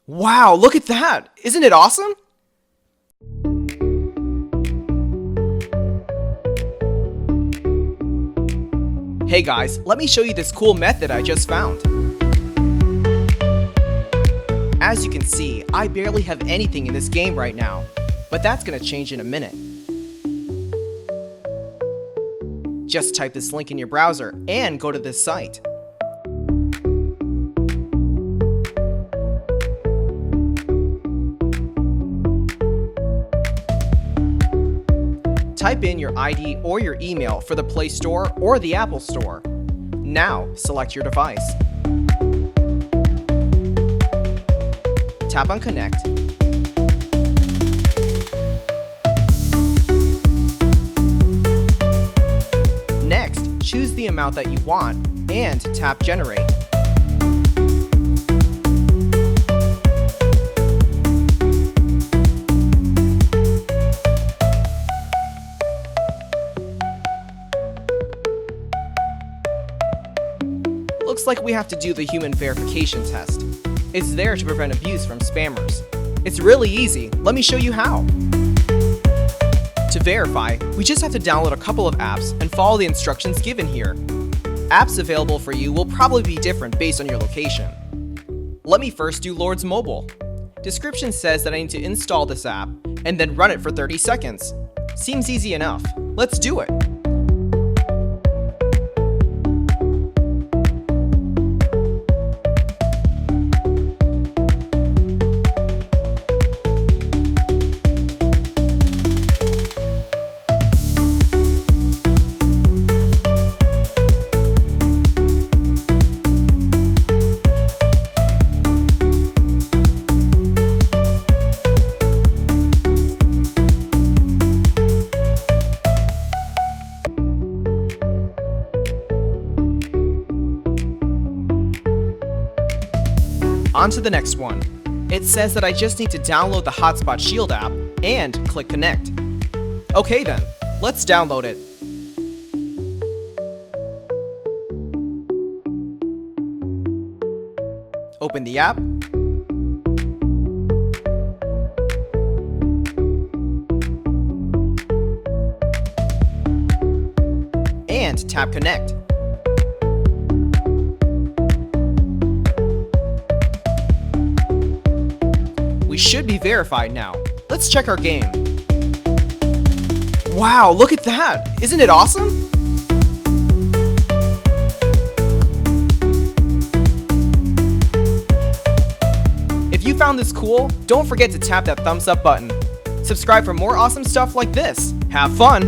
Wow, look at that! Isn't it awesome? Hey guys, let me show you this cool method I just found. As you can see, I barely have anything in this game right now, but that's gonna change in a minute. Just type this link in your browser and go to this site. Type in your ID or your email for the Play Store or the Apple Store. Now, select your device. Tap on Connect. Next, choose the amount that you want and tap Generate. Looks like we have to do the human verification test. It's there to prevent abuse from spammers. It's really easy. Let me show you how. To verify, we just have to download a couple of apps and follow the instructions given here. Apps available for you will probably be different based on your location. Let me first do Lord's Mobile. Description says that I need to install this app and then run it for 30 seconds. Seems easy enough. Let's do it. On to the next one. It says that I just need to download the Hotspot Shield app and click Connect. Okay then, let's download it. Open the app. And tap Connect. We should be verified now. Let's check our game. Wow, look at that! Isn't it awesome? If you found this cool, don't forget to tap that thumbs up button. Subscribe for more awesome stuff like this. Have fun!